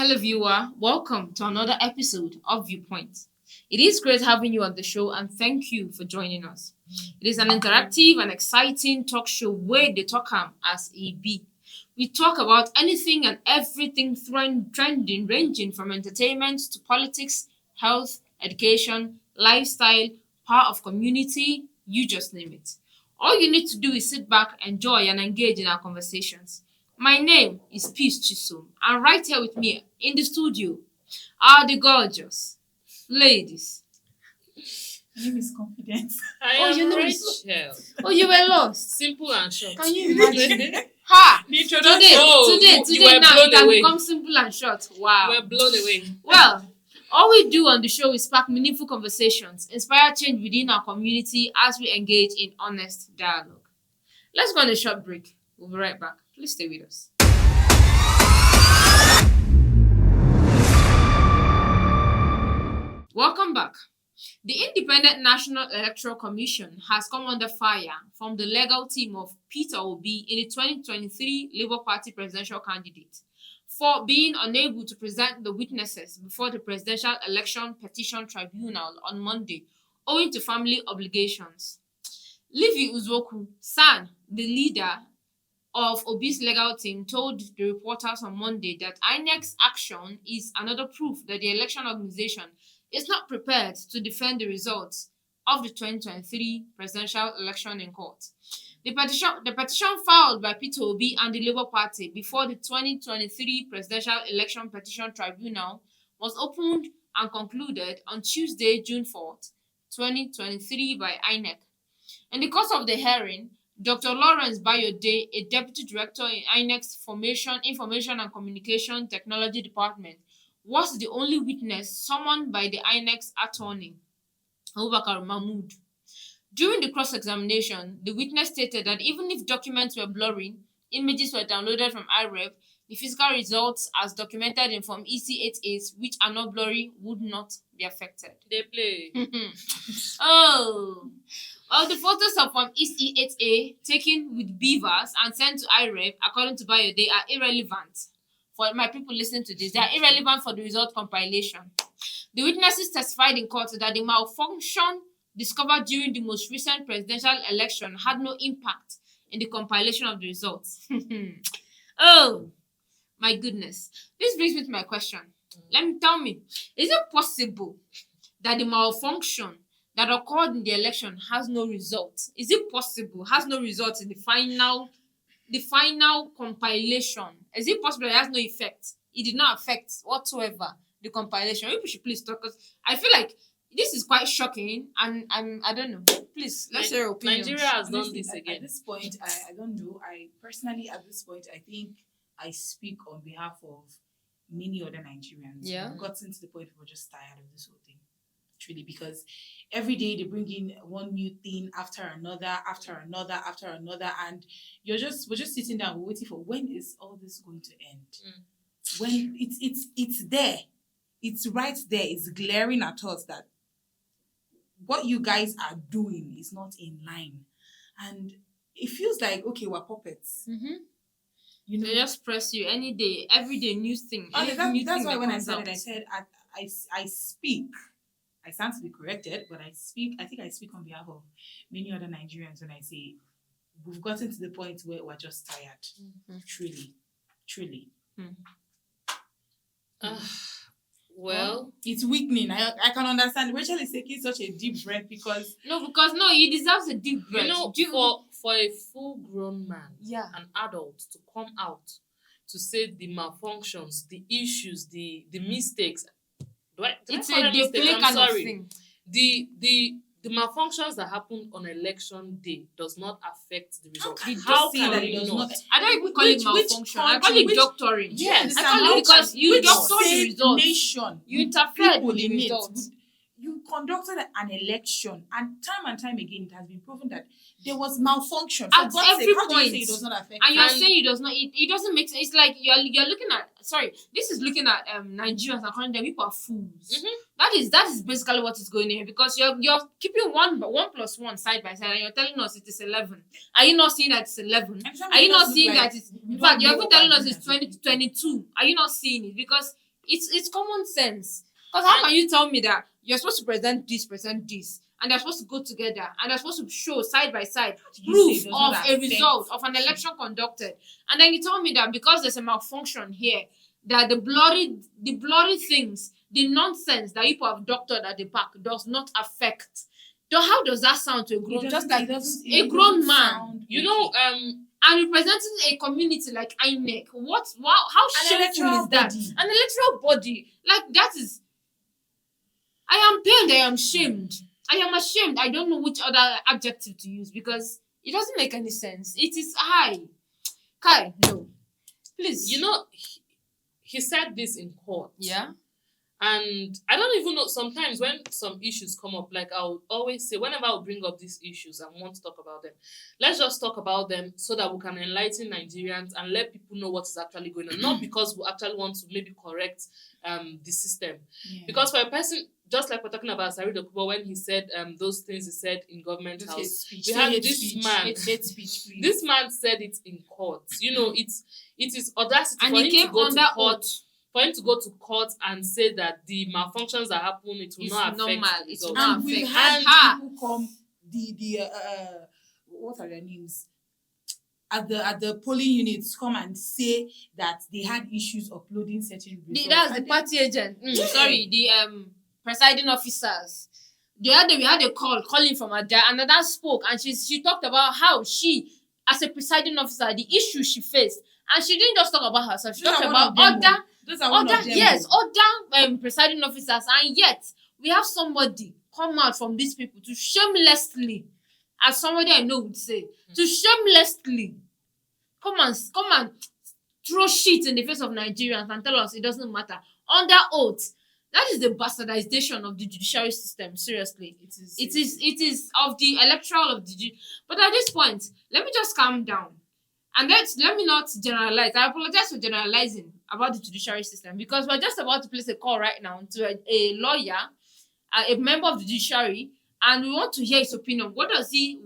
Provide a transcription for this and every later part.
Hello, viewer. Welcome to another episode of Viewpoint. It is great having you on the show, and thank you for joining us. It is an interactive and exciting talk show where they talk as a be. We talk about anything and everything trending, ranging from entertainment to politics, health, education, lifestyle, power of community, you just name it. All you need to do is sit back, enjoy, and engage in our conversations. My name is Peace Chisom, and right here with me in the studio are the gorgeous ladies. My name is Confidence. Your name is Oh, you were lost. Simple and short. Can you imagine? Ha! The Today you were now blown it has away. become simple and short. Wow. You were blown away. Well, all we do on the show is spark meaningful conversations, inspire change within our community as we engage in honest dialogue. Let's go on a short break. We'll be right back. Please stay with us. Welcome back. The Independent National Electoral Commission has come under fire from the legal team of Peter Obi in the 2023 Labour Party presidential candidate for being unable to present the witnesses before the Presidential Election Petition Tribunal on Monday owing to family obligations. Livy Uzoku San, the leader of Obi's legal team, told the reporters on Monday that INEC's action is another proof that the election organization is not prepared to defend the results of the 2023 presidential election in court. The petition filed by Peter Obi and the Labour Party before the 2023 Presidential Election Petition Tribunal was opened and concluded on Tuesday, June 4th, 2023 by INEC. In the course of the hearing, Dr. Lawrence Bayode, a deputy director in INEC's Information and Communication Technology Department, was the only witness summoned by the INEC's attorney, Abubakar Mahmood. During the cross-examination, the witness stated that even if documents were blurry, images were downloaded from IREV, the physical results as documented in Form EC88, which are not blurry, would not be affected. They play. Oh, well, the photos of Form EC8A taken with beavers and sent to IREV, according to Bayode, are irrelevant. For my people listening to this, they are irrelevant for the result compilation. The witnesses testified in court that the malfunction discovered during the most recent presidential election had no impact in the compilation of the results. Oh, my goodness. This brings me to my question. Tell me, is it possible that the malfunction that occurred in the election has no result? Is it possible has no result in the final compilation? Is it possible that it has no effect? It did not affect whatsoever the compilation. Maybe we should please talk, because I feel like this is quite shocking, and I don't know. Please, let's hear your opinion. Nigeria has done Honestly, this again. At this point, I don't know. I personally, at this point, I think I speak on behalf of many other Nigerians. Yeah. We've gotten to the point where we're just tired of this whole thing. Truly, because every day they bring in one new thing after another, and we're just sitting down, we're waiting for when is all this going to end? When it's there, it's right there, it's glaring at us that what you guys are doing is not in line, and it feels like, okay, we're puppets. You know, They just press you any day, every day, new thing. that's why when I started, I said I speak. I stand to be corrected, but I think I speak on behalf of many other Nigerians when I say we've gotten to the point where we're just tired. Truly. Well, It's weakening. I can understand. Rachel is taking such a deep breath because because he deserves a deep breath. for a full-grown man, Yeah. an adult, to come out to say the malfunctions, the issues, the mistakes. It's a display kind of thing. The malfunctions that happen on election day does not affect the result. can you How say can that we it does not? not? I don't even call it malfunction. I call country, it which- doctoring. Yes. I call it because you which doctor the state results. nation You interfered people with the in it results. you conducted an election, and time again it has been proven that there was malfunction. For At God's every sake, how do you point. say it does not affect And you? you're saying it does not. It doesn't make sense. It's like you're looking at. Sorry, this is looking at Nigerians and calling them people are fools. That is basically what is going on here, because you're keeping one plus one side by side, and you're telling us it is 11. Are you not seeing that it's 11? And some Are you people not look seeing like that it's? we In don't fact, you're know even what telling we're us it's doing as a 2022. Are you not seeing it? Because It's common sense. Because how can you tell me that you're supposed to present this, and they're supposed to go together, and they're supposed to show side by side proof of a result of an election conducted, and then you tell me that because there's a malfunction here, that the bloody things, the nonsense that people have doctored at the back does not affect. So how does that sound to a grown, just like a grown man? You know, and representing a community like INEC, how shameful is that? An electoral body, like that is. I am pained. I am shamed. I am ashamed. I don't know which other adjective to use because it doesn't make any sense. It is high. Kai, no, please. You know, he said this in court. Yeah. And I don't even know, sometimes when some issues come up, like I'll always say, whenever I'll bring up these issues and want to talk about them, let's just talk about them so that we can enlighten Nigerians and let people know what is actually going on. Not because we actually want to maybe correct the system. Yeah. Because for a person, just like we're talking about Sari Dokubo, when he said those things he said in government just house, we have this man. This man said it in court. You know, it is audacity and for he him to go to court. Oath. For him to go to court and say that the malfunctions that happen, it will not affect normal. the It's result. not And we've affect. had people come what are their names? At the polling units come and say that they had issues uploading certain results. That's the party agent. Sorry, the presiding officers. The other day we had a call calling from Ada, and Ada spoke, and she talked about how she, as a presiding officer, the issues she faced, and she didn't just talk about herself. She talked about other presiding officers, and yet we have somebody come out from these people to shamelessly, as somebody I know would say, to shamelessly come and throw shit in the face of Nigerians and tell us it doesn't matter under oath. That is the bastardization of the judiciary system. Seriously, it is of the electoral of the. But at this point, let me just calm down, and let me not generalize. I apologize for generalizing about the judiciary system because we're just about to place a call right now to a lawyer, a member of the judiciary, and we want to hear his opinion. What does he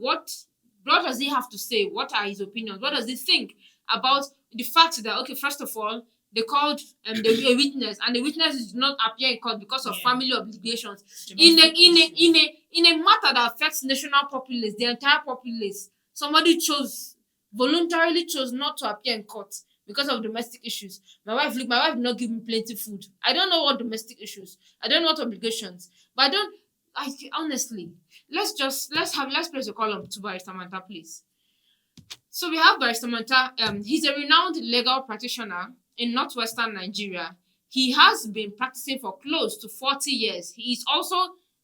have to say? What are his opinions? What does he think about the fact that, okay, first of all, they called a witness, and the witness did not appear in court because of family obligations in a matter that affects national populace, the entire populace. Somebody voluntarily chose not to appear in court because of domestic issues. My wife did not give me plenty food. I don't know what domestic issues. I don't know what obligations. But honestly, let's place a call to Barrister Manta, please. So we have Barrister Manta. He's a renowned legal practitioner in northwestern Nigeria. He has been practicing for close to 40 years. He is also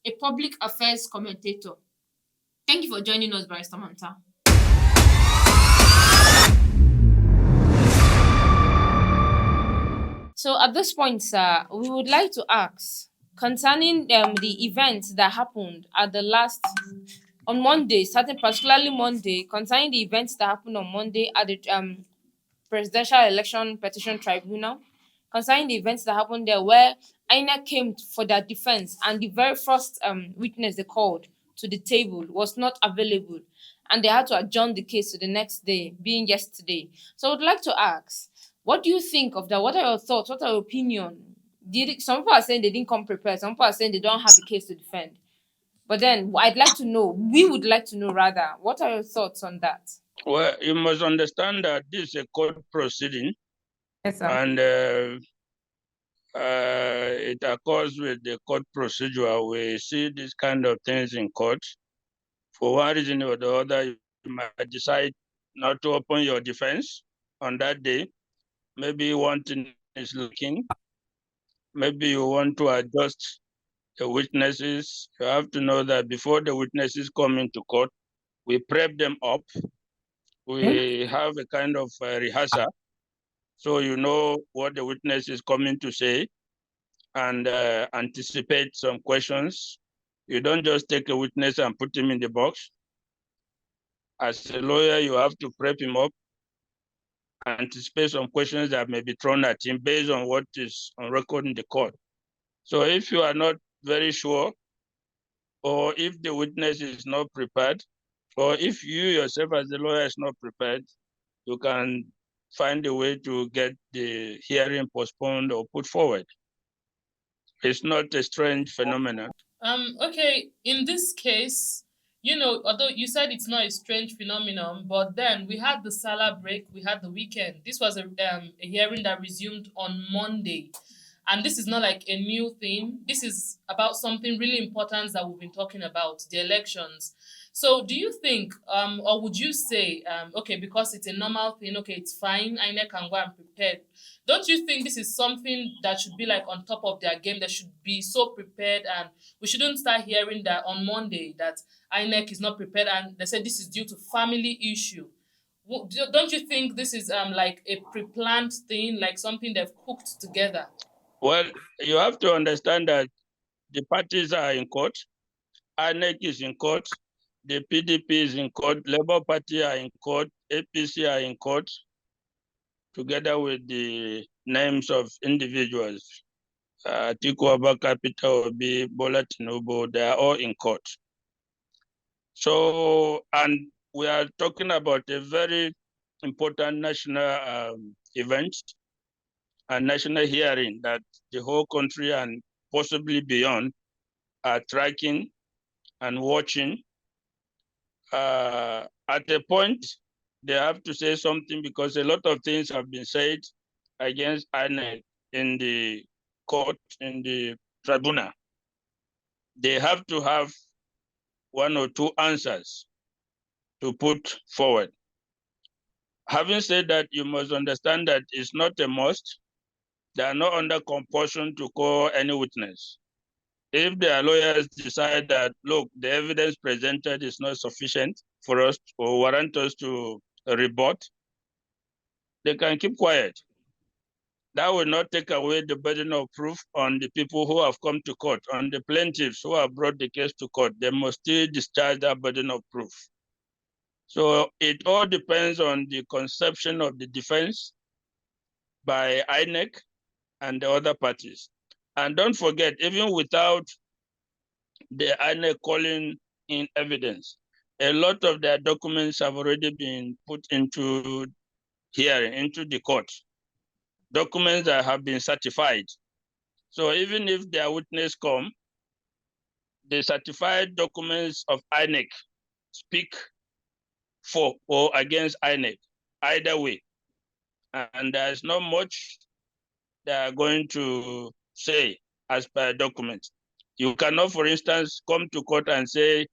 a public affairs commentator. Thank you for joining us, Barrister Manta. So at this point, sir, we would like to ask concerning the events that happened at the on Monday, starting particularly Monday, concerning the events that happened on Monday at the Presidential Election Petition Tribunal, concerning the events that happened there where INEC came for their defense and the very first witness they called to the table was not available and they had to adjourn the case to the next day, being yesterday. So I would like to ask, what do you think of that? What are your thoughts? What are your opinion? Some people are saying they didn't come prepared. Some people are saying they don't have a case to defend. But then we would like to know rather, what are your thoughts on that? Well, you must understand that this is a court proceeding. Yes, sir. And it occurs with the court procedure. We see these kind of things in court. For one reason or the other, you might decide not to open your defense on that day. Maybe one thing is looking. Maybe you want to adjust the witnesses. You have to know that before the witnesses come into court, we prep them up. We have a kind of rehearsal. So you know what the witness is coming to say and anticipate some questions. You don't just take a witness and put him in the box. As a lawyer, you have to prep him up, anticipate some questions that may be thrown at him based on what is on record in the court. So if you are not very sure, or if the witness is not prepared, or if you yourself as the lawyer is not prepared, you can find a way to get the hearing postponed or put forward. It's not a strange phenomenon. Okay, in this case, although you said it's not a strange phenomenon, but then we had the Salah break, we had the weekend. This was a hearing that resumed on Monday. And this is not like a new thing. This is about something really important that we've been talking about, the elections. So do you think, or would you say, okay, because it's a normal thing, okay, it's fine, INEC can go and prepare. Don't you think this is something that should be like on top of their game? They should be so prepared, and we shouldn't start hearing that on Monday that INEC is not prepared and they said this is due to family issue. Don't you think this is like a pre-planned thing, like something they've cooked together? Well, you have to understand that the parties are in court. INEC is in court. The PDP is in court. Labour Party are in court. APC are in court, together with the names of individuals. Atiku Abubakar, Peter Obi, Bola Tinubu, they are all in court. So, and we are talking about a very important national event, a national hearing that the whole country and possibly beyond are tracking and watching. At a point, they have to say something because a lot of things have been said against INEC in the court, in the tribunal. They have to have one or two answers to put forward. Having said that, you must understand that it's not a must. They are not under compulsion to call any witness. If their lawyers decide that, look, the evidence presented is not sufficient for us or warrant us to rebut, they can keep quiet. That will not take away the burden of proof on the people who have come to court, on the plaintiffs who have brought the case to court. They must still discharge that burden of proof. So it all depends on the conception of the defense by INEC and the other parties. And don't forget, even without the INEC calling in evidence, a lot of their documents have already been put into hearing, into the court. Documents that have been certified. So even if their witness come, the certified documents of INEC speak for or against INEC, either way. And there's not much they are going to say as per document. You cannot, for instance, come to court and say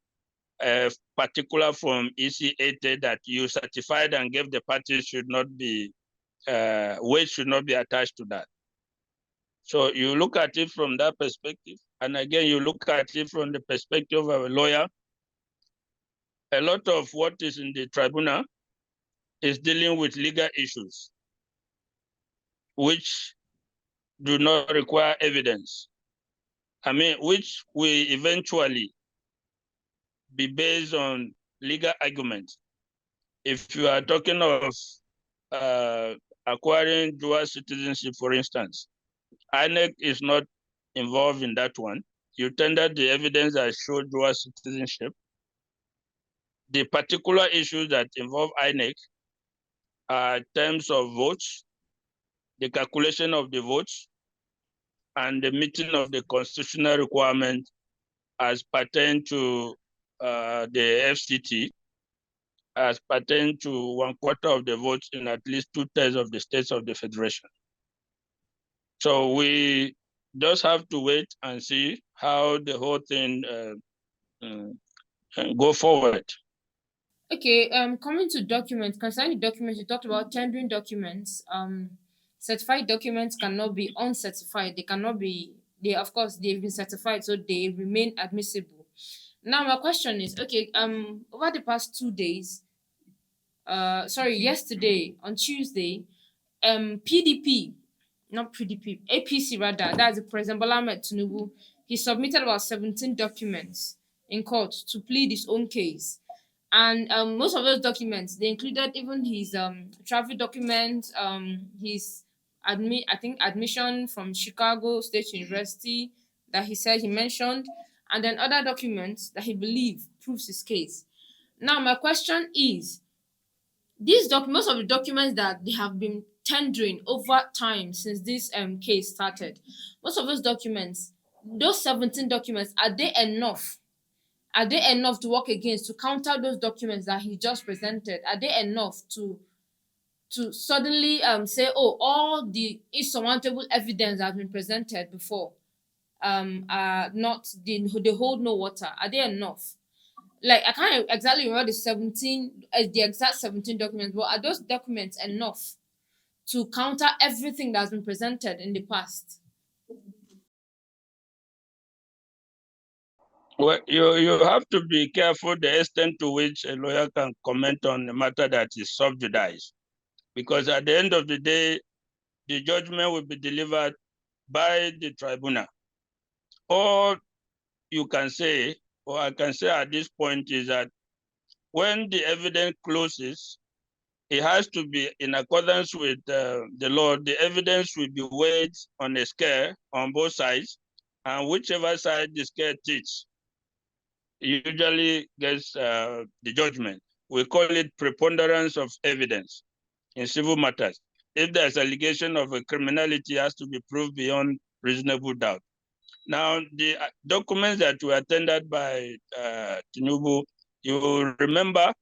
a particular from EC80 that you certified and gave the parties should not be, weight should not be attached to that. So you look at it from that perspective. And again, you look at it from the perspective of a lawyer. A lot of what is in the tribunal is dealing with legal issues, which do not require evidence. I mean, which will eventually be based on legal arguments. If you are talking of acquiring dual citizenship, for instance, INEC is not involved in that one. You tender the evidence that shows dual citizenship. The particular issues that involve INEC are terms of votes, the calculation of the votes, and the meeting of the constitutional requirement as pertain to the FCT, as pertain to 1/4 of the votes in at least 2/3 of the states of the federation. So we just have to wait and see how the whole thing go forward. Okay, coming to documents, concerning documents, you talked about tendering documents. Certified documents cannot be uncertified. They cannot be, they of course they've been certified, so they remain admissible. Now my question is, okay, over the past 2 days, yesterday on Tuesday, PDP, not PDP, APC rather, that's the President Bola Ahmed Tinubu, he submitted about 17 documents in court to plead his own case. And most of those documents, they included even his travel documents, his admission from Chicago State University that he said he mentioned, and then other documents that he believed proves his case. Now my question is, most of the documents that they have been tendering over time since this case started, most of those documents, those 17 documents, are they enough? Are they enough to work against, to counter those documents that he just presented? Are they enough to suddenly say, oh, all the insurmountable evidence that has been presented before are not, they hold no water? Are they enough? Like, I can't exactly remember the exact 17 documents, but are those documents enough to counter everything that's been presented in the past? Well, you have to be careful the extent to which a lawyer can comment on a matter that is subjudice, because at the end of the day, the judgment will be delivered by the tribunal. All you can say, or I can say at this point, is that when the evidence closes, it has to be in accordance with the law. The evidence will be weighed on a scale on both sides, and whichever side the scale tilts usually gets the judgment. We call it preponderance of evidence in civil matters. If there's allegation of a criminality, it has to be proved beyond reasonable doubt. Now, the documents that were tendered by Tinubu, you remember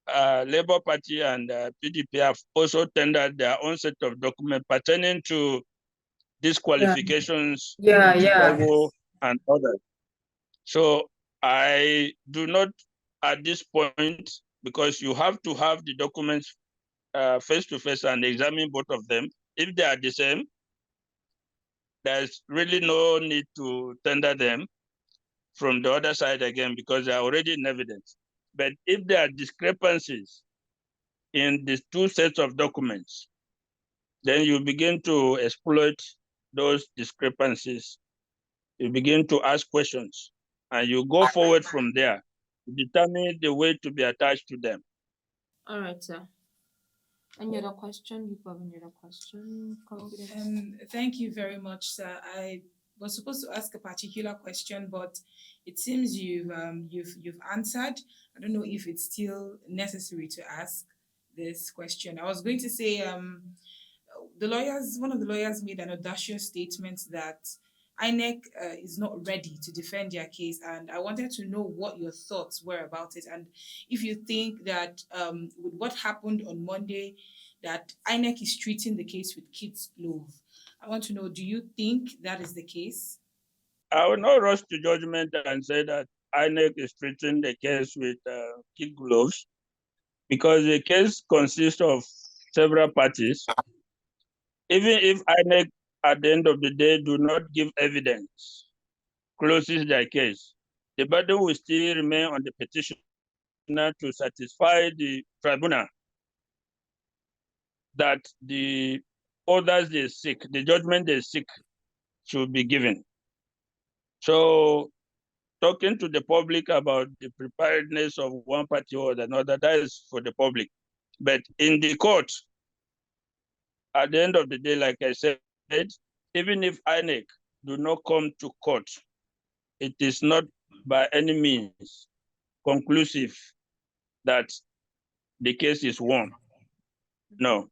Labour Party and PDP have also tendered their own set of documents pertaining to disqualifications, travel, and others. So I do not, at this point, because you have to have the documents face to face and examine both of them. If they are the same, there's really no need to tender them from the other side again, because they are already in evidence. But if there are discrepancies in these two sets of documents, then you begin to exploit those discrepancies. You begin to ask questions, and you go forward from there to determine the way to be attached to them. All right, sir. Any other question? You have any other question? Thank you very much, sir. I was supposed to ask a particular question, but it seems you've answered. I don't know if it's still necessary to ask this question. I was going to say, one of the lawyers made an audacious statement that INEC is not ready to defend their case, and I wanted to know what your thoughts were about it, and if you think that with what happened on Monday, that INEC is treating the case with kid's glove. I want to know, do you think that is the case? I will not rush to judgment and say that INEC is treating the case with kid gloves, because the case consists of several parties. Even if INEC at the end of the day do not give evidence, closes their case, the burden will still remain on the petitioner to satisfy the tribunal that the orders they seek, the judgment they seek, should be given. So talking to the public about the preparedness of one party or another, that is for the public. But in the court, at the end of the day, like I said, even if INEC do not come to court, it is not by any means conclusive that the case is won. No.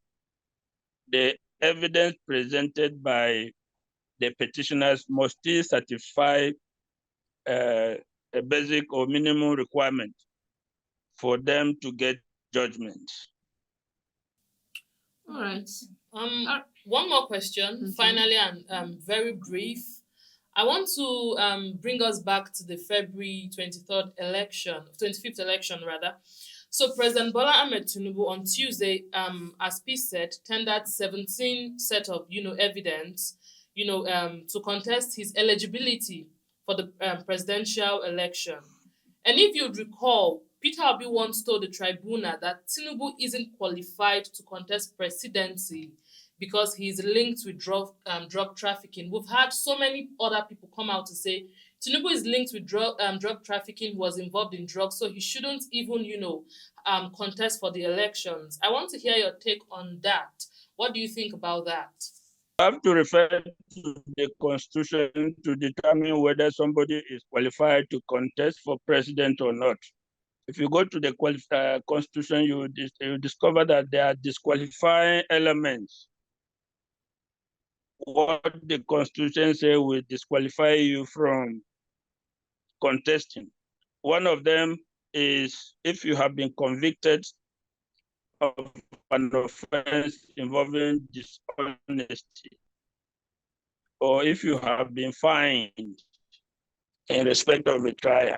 The evidence presented by the petitioners must still satisfy a basic or minimum requirement for them to get judgment. All right. One more question, finally, and very brief. I want to bring us back to the February 25th election rather. So President Bola Ahmed Tinubu on Tuesday, as P said, tendered 17 set of evidence, to contest his eligibility for the presidential election. And if you'd recall, Peter Obi once told the tribunal that Tinubu isn't qualified to contest presidency because he's linked with drug trafficking. We've had so many other people come out to say Tinubu is linked with drug trafficking, was involved in drugs, so he shouldn't even, contest for the elections. I want to hear your take on that. What do you think about that? I have to refer to the Constitution to determine whether somebody is qualified to contest for president or not. If you go to the Constitution, you discover that there are disqualifying elements what the Constitution says will disqualify you from contesting. One of them is if you have been convicted of an offense involving dishonesty, or if you have been fined in respect of a trial.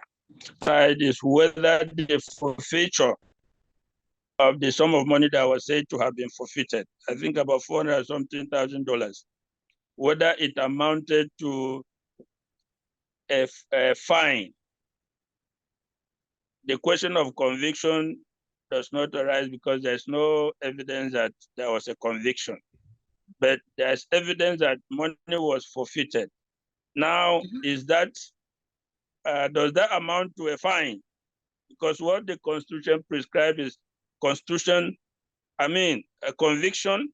Side is whether the forfeiture of the sum of money that was said to have been forfeited, I think about $400 something thousand, whether it amounted to a fine. The question of conviction does not arise because there's no evidence that there was a conviction, but there's evidence that money was forfeited. Now, is that does that amount to a fine? Because what the Constitution prescribes is a conviction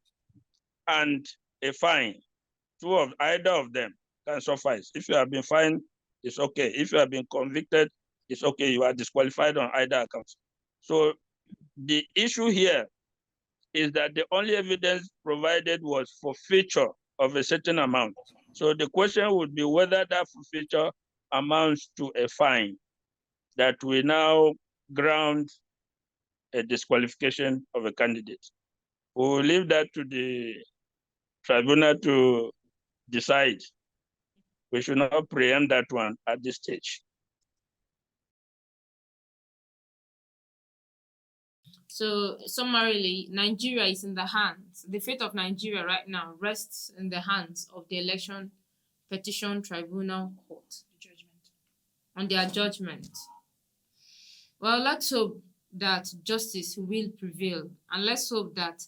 and a fine. Either of them can suffice. If you have been fined, it's okay. If you have been convicted, it's okay. You are disqualified on either account. So the issue here is that the only evidence provided was forfeiture of a certain amount. So the question would be whether that forfeiture amounts to a fine that will now ground a disqualification of a candidate. We will leave that to the tribunal to decide. We should not preempt that one at this stage. So summarily, Nigeria is in the hands. The fate of Nigeria right now rests in the hands of the Election Petition Tribunal Court on their judgment. Well, let's hope that justice will prevail, and let's hope that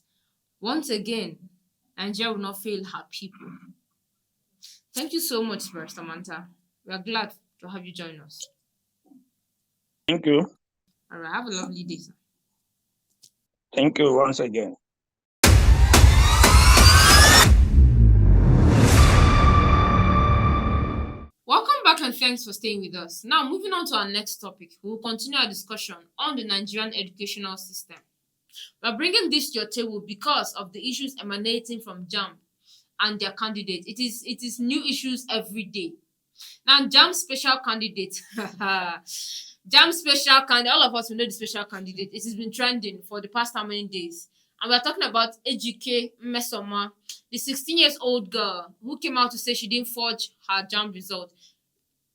once again Nigeria will not fail her people. Thank you so much, Barrister Manta. We are glad to have you join us. Thank you. All right, have a lovely day, sir. Thank you once again. Welcome back and thanks for staying with us. Now, moving on to our next topic, we will continue our discussion on the Nigerian educational system. We are bringing this to your table because of the issues emanating from JAMB and their candidates. It is new issues every day. Now, JAMB special candidate, JAMB special candidate, all of us will know the special candidate. It has been trending for the past how many days? And we're talking about Ejikeme Mmesoma, the 16-year-old girl who came out to say she didn't forge her JAMB result.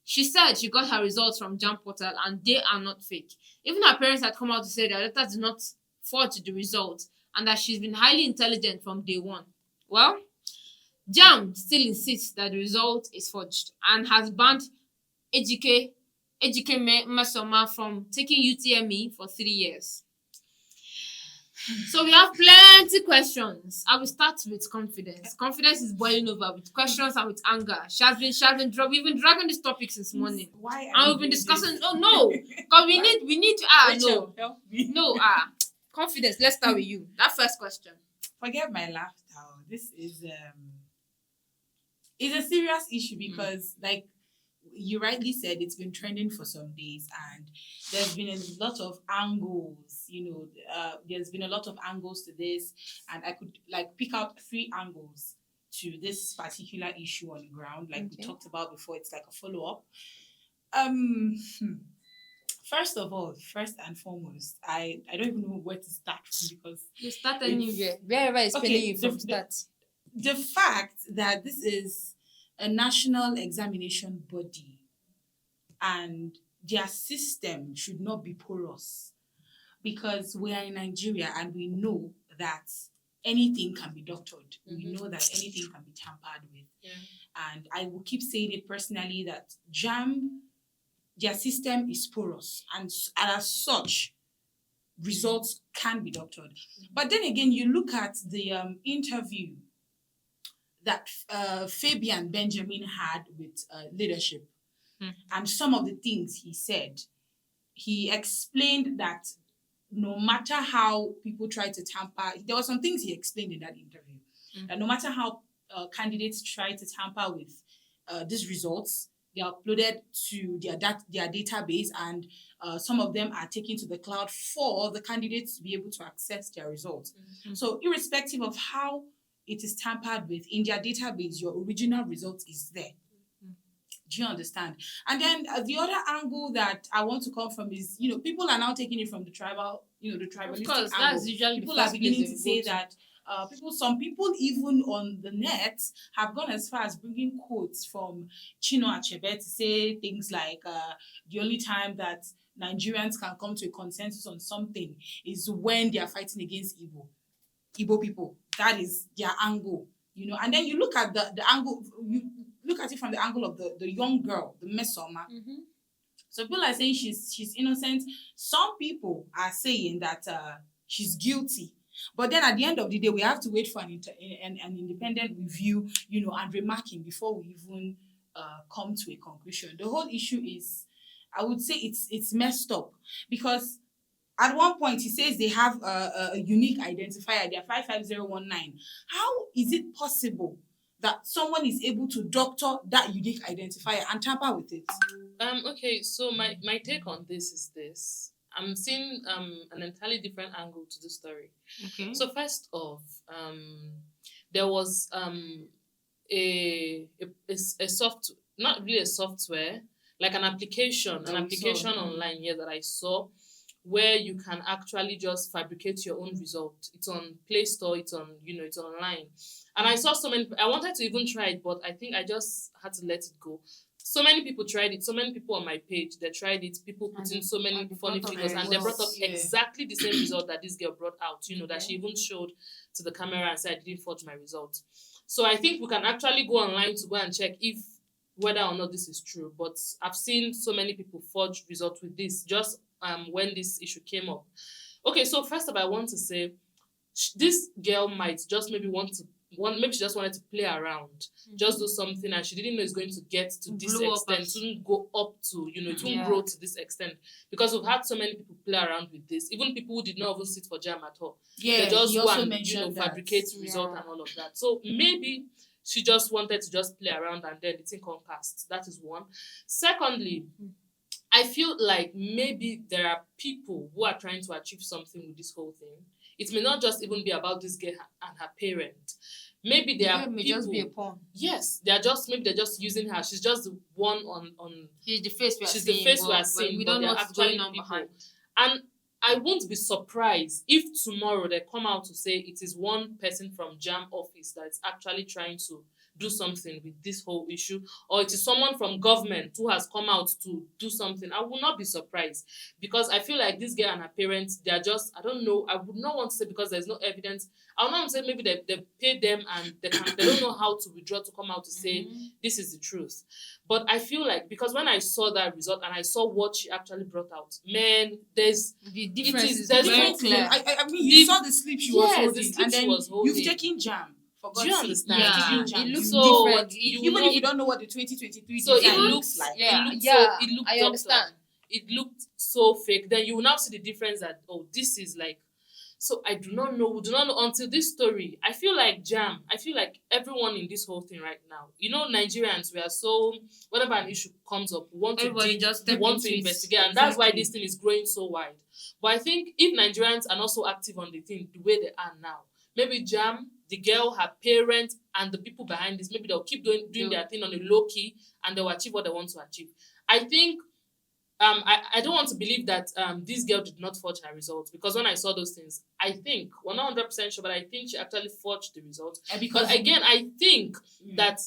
She said she got her results from JAMB portal and they are not fake. Even her parents had come out to say that letters did not forge the results and that she's been highly intelligent from day one. Well, JAMB still insists that the result is forged and has banned Ejikeme Mmesoma from taking UTME for 3 years. So we have plenty questions. I will start with confidence. Confidence is boiling over with questions and with anger. We've been dragging this topic since morning. Why? And we've been discussing. Oh no, because we need to. Rachel, help me. Confidence. Let's start with you. That first question. Forget my laughter. This is it's a serious issue because, like you rightly said, it's been trending for some days, and there's been a lot of angles. There's been a lot of angles to this, and I could pick out 3 angles to this particular issue on the ground, we talked about before. It's like a follow-up. First and foremost, I don't even know where to start from because you start anywhere. Wherever is paying you from start. The fact that this is a national examination body and their system should not be porous because we are in Nigeria and we know that anything can be doctored. Mm-hmm. We know that anything can be tampered with. Yeah. And I will keep saying it personally that JAMB, their system is porous and as such, results can be doctored. Mm-hmm. But then again, you look at the interview that Fabian Benjamin had with leadership and some of the things he said. He explained that no matter how people try to tamper, there were some things he explained in that interview. That no matter how candidates try to tamper with these results, they are uploaded to their database, and some of them are taken to the cloud for the candidates to be able to access their results. Mm-hmm. So irrespective of how it is tampered with, in their database, your original result is there. Do you understand? And then the other angle that I want to come from is, people are now taking it from the tribal, the tribalistic Of course, angle. that's usually People the are first beginning place to they say go to. that some people even on the net have gone as far as bringing quotes from Chino Achebe to say things like the only time that Nigerians can come to a consensus on something is when they are fighting against Igbo people. That is their angle, And then you look at the angle, you look at it from the angle of the young girl, the Mmesoma. So people are saying she's innocent. Some people are saying that she's guilty. But then at the end of the day, we have to wait for an independent review, and remarking before we even come to a conclusion. The whole issue is, I would say it's messed up, because at one point he says they have a unique identifier, their 55019. How is it possible that someone is able to doctor that unique identifier and tamper with it? Okay, so my take on this is this. I'm seeing an entirely different angle to the story. Okay. So first off, there was a software, not really a software, like an application online here that I saw, where you can actually just fabricate your own result. It's on Play Store, it's on, it's online. And I saw so many, I wanted to even try it, but I think I just had to let it go. So many people tried it. So many people on my page, they tried it. People put in so many funny figures, and they brought up exactly the same result that this girl brought out, that she even showed to the camera and said, I didn't forge my result. So I think we can actually go online to go and check whether or not this is true. But I've seen so many people forge results with this, just when this issue came up. Okay, so first of all, I want to say, this girl might just maybe maybe she just wanted to play around, just do something, and she didn't know it's going to get to this extent. It wouldn't go up to, it won't grow to this extent, because we've had so many people play around with this, even people who did not even sit for jam at all. They just go and fabricate result and all of that. So maybe she just wanted to just play around, and then the thing passed. That is one. Secondly, I feel like maybe there are people who are trying to achieve something with this whole thing. It may not just even be about this girl and her parent. Maybe there are may people, just be a pawn. Yes, they're just using her. She's just the one on. She's the face we are she's seeing. The face we are seeing. We don't know what's going on behind. And I won't be surprised if tomorrow they come out to say it is one person from JAM office that's actually trying to do something with this whole issue, or it is someone from government who has come out to do something. I will not be surprised, because I feel like this girl and her parents, they are just, I don't know, I would not want to say because there's no evidence. I would not want to say maybe they paid them and they don't know how to withdraw to come out to say this is the truth. But I feel like, because when I saw that result and I saw what she actually brought out, man, there's the difference is very very clear. I mean, you saw the slip she was holding, and then you've taken jam. Do you understand? Yeah, it looks so different. Even if you don't know what the 2023 so design it looks like. It looked I understand. It looked so fake. Then you will now see the difference that, this is like. So I do not know. We do not know until this story. I feel like JAM. I feel like everyone in this whole thing right now. Nigerians, we are so, whenever an issue comes up, we want to investigate, and that's why this thing is growing so wide. But I think if Nigerians are not so active on the thing the way they are now, maybe JAM, the girl, her parents, and the people behind this, maybe they'll keep doing their thing on a low key, and they'll achieve what they want to achieve. I think I don't want to believe that this girl did not forge her results, because when I saw those things, I think, we're not 100% sure, but I think she actually forged the results. But again, I think that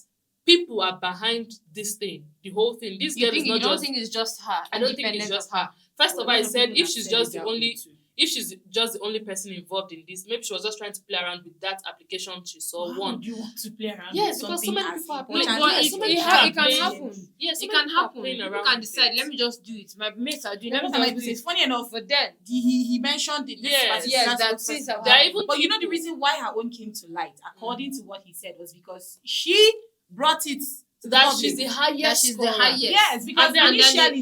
people are behind this thing, the whole thing. This girl is not you don't think it's just her? I don't think it's just her. First of all, I said if she's just the only person involved in this, maybe she was just trying to play around with that application she saw. Why would you want to play around? Yes, with because so many people are playing. It can happen. Yes, it can happen. People can decide. Let me just do it. My mates are doing. It's funny enough, but then he mentioned it. But you know the reason why her own came to light, according to what he said, was because she brought it. That she's the highest. Yes, because initially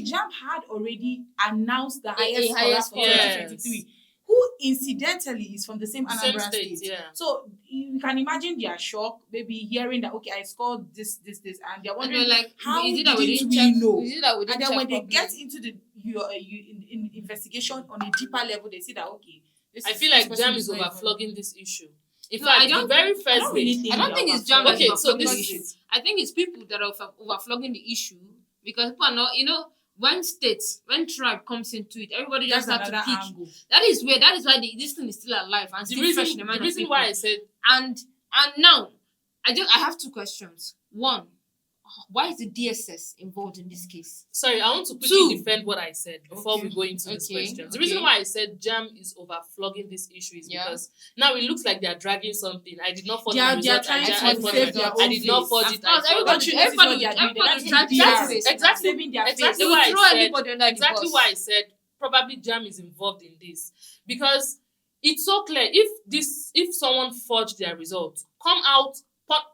JAM had already announced the highest score for 2023, who incidentally is from the same Anambra state. Yeah. So you can imagine their shock, maybe hearing that I scored this, and they're wondering how didn't we know? And then when they get into the investigation on a deeper level, they see that I feel like person Jam is not even- overflogging this issue. In No, fact, I don't- the very I first don't really day. think I don't think it's Jam that's Okay, so overflogging this the issue. is I think it's people that are overflogging the issue because people are not, when tribe comes into it, everybody That's just start to another pick. angle. That is why this thing is still alive and the still fresh in reason. the The mind of reason people. why I said And now, I have two questions. One, why is the DSS involved in this case? sorry, I want to quickly Two. defend what I said before Okay. we go into this Okay, question. The reason okay. why I said Jam is overflogging this issue is Yeah. because now it looks like they are dragging something. I did not forge They my are result. trying I to forged my save result. their I own did not face. forge Of it. course, I forged Don't you it. notice what everybody they are doing? They're will not try to doing save PR. face. Exactly. Saving their Exactly They why will I throw said- anybody under the Exactly bus. why I said probably Jam is involved in this because it's so clear if someone forged their result, come out.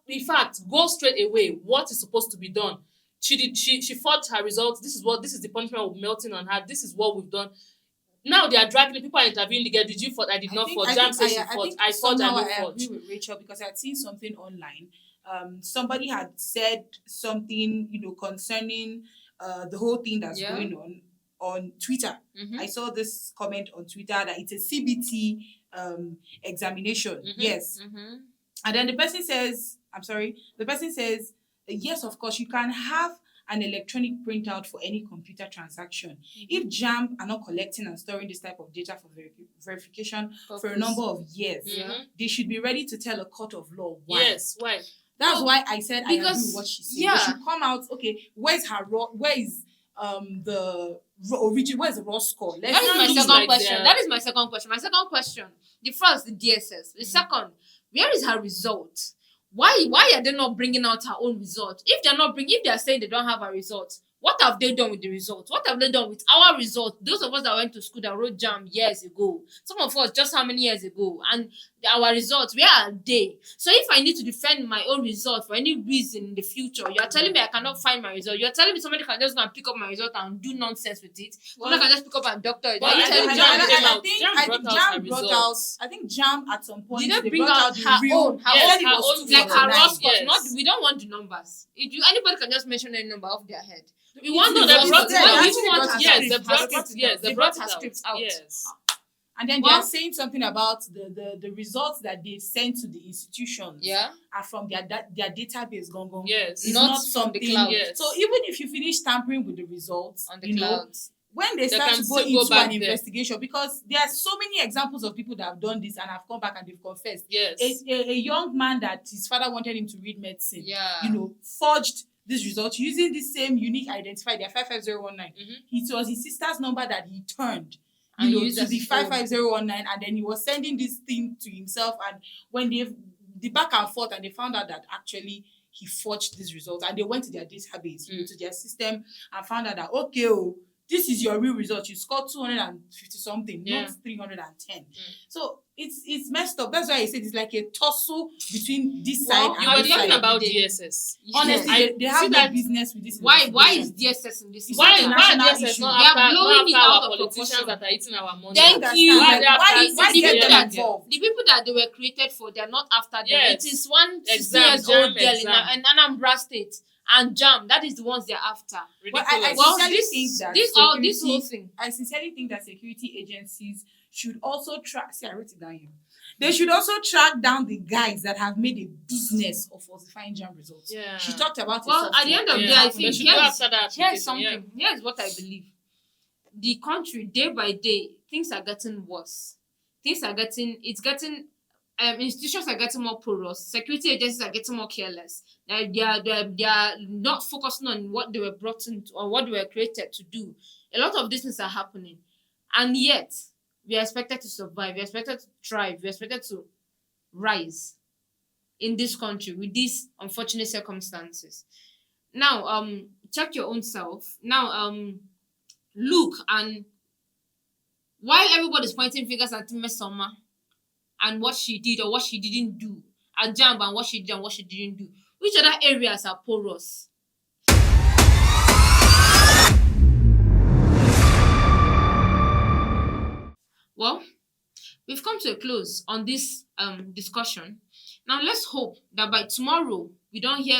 In fact, go straight away. What is supposed to be done? She forged her results. This is the punishment we're melting on her. This is what we've done. Now they are dragging the people are interviewing the girl. Did you forge? I did not forge. Jam says she forged. I forged. I somehow no I forge. agree with Rachel because I had seen something online. Somebody had said something, concerning the whole thing that's Yeah. going on Twitter. Mhm. I saw this comment on Twitter that it's a CBT examination. Mhm. Yes. Mhm. And then the person says, yes, of course, you can have an electronic printout for any computer transaction. If JAMB are not collecting and storing this type of data for verification for a Purpose. number of years, Mhm. they should be ready to tell a court of law why. Yes. Why? That's No, why I said I agree because- with what she said. yeah. They should come out, okay, where is the origin, where's the raw score? That is my looks second like question. they're- That is my second question. My second question. The first, the DSS. The second, where is her result? Why are they not bringing out her own result? If they are saying they don't have a result, what have they done with the result? What have they done with our result? Those of us that went to school that wrote JAM years ago, some of us just how many years ago, and our results, where are they? So if I need to defend my own result for any reason in the future, you are telling me I cannot find my result. You are telling me somebody can just go and pick up my result and do nonsense with it. Somebody can just pick up and doctor it. Well, Are you I telling think me JAM that- came I out. think JAM I brought think out JAM her brought out. results. I think JAM at some point Did they bring brought out the her real. own? Her Yes, own- it her was own 2 like for her the raw nine. scores. yes. Not we don't want the numbers. Anybody can just mention any number off their head. We want No, the they results. brought it Yeah, out. they We actually want brought her it Yes, script. they out. brought Brought it. it Yes, out. they They brought brought it her out. scripts out. Yes. And then they Well- are saying something about the results that they sent to the institutions Yeah. are from their database gone. Yes. It's Not not from the something. cloud. Yes. So even if you finish tampering with the results, On the clouds. when they They start can to go still go into back an there. investigation, because there are so many examples of people that have done this and have come back and they've confessed. Yes. A young man that his father wanted him to read medicine, Yeah. forged this result using the same unique identifier, their 55019. Mhm. It was his sister's number that he turned, And used to as the his own. 55019, and then he was sending this thing to himself. And when the back and forth, and they found out that actually he forged this result, and they went to their database, to their system, and found out that okay, this is your real result. You scored 250 something, Yeah. not 310. So it's messed up. That's why I said it's like a tussle between this Well, side You and were this talking side. about They- DSS. Honestly, I they have see no that- business with this. Why investigation. is DSS in this? It's Why not a why national DSS issue. not They are after blowing it out our of politicians proportion. that are eating our money? Thank understand, you. Why like, they are why after- why the get people them that- involved? The people that they were created for, they're not after them. Yes. It is one 16 Exam, years old JAM girl exam. in Anambra State and JAM. That is the ones they're after. But I Ridiculous. Well, sincerely this think that this whole thing. I sincerely think that security agencies should also track. See, I wrote it down here. They should also track down the guys that have made a business of falsifying JAM results. Yeah. She talked about it. Well, at the end of the day, I think They should go here's after that application, something. Here's what I believe. The country, day by day, things are getting worse. Institutions are getting more porous. Security agencies are getting more careless. They are not focusing on what they were brought into or what they were created to do. A lot of these things are happening. And yet, we are expected to survive. We are expected to thrive. We are expected to rise in this country with these unfortunate circumstances. Now, check your own self. Now, look, and while everybody's pointing fingers at Mmesoma and what she did or what she didn't do, at JAMB and what she did and what she didn't do, which other areas are porous? Well, we've come to a close on this discussion. Now let's hope that by tomorrow we don't hear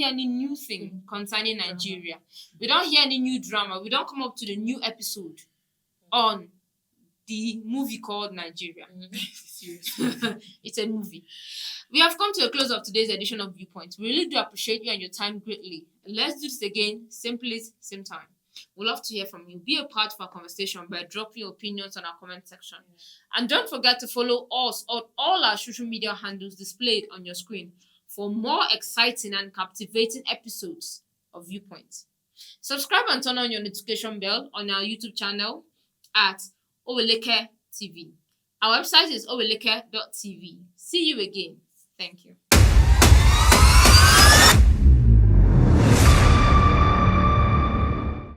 any new thing concerning Nigeria. We don't hear any new drama. We don't come up to the new episode on the movie called Nigeria. Seriously. It's a movie. We have come to a close of today's edition of Viewpoint. We really do appreciate you and your time greatly. And let's do this again, same place, same time. We'd love to hear from you. Be a part of our conversation by dropping your opinions on our comment section. And don't forget to follow us on all our social media handles displayed on your screen for more exciting and captivating episodes of Viewpoint. Subscribe and turn on your notification bell on our YouTube channel at Oweleketv. Our website is oweleketv. See you again. Thank you.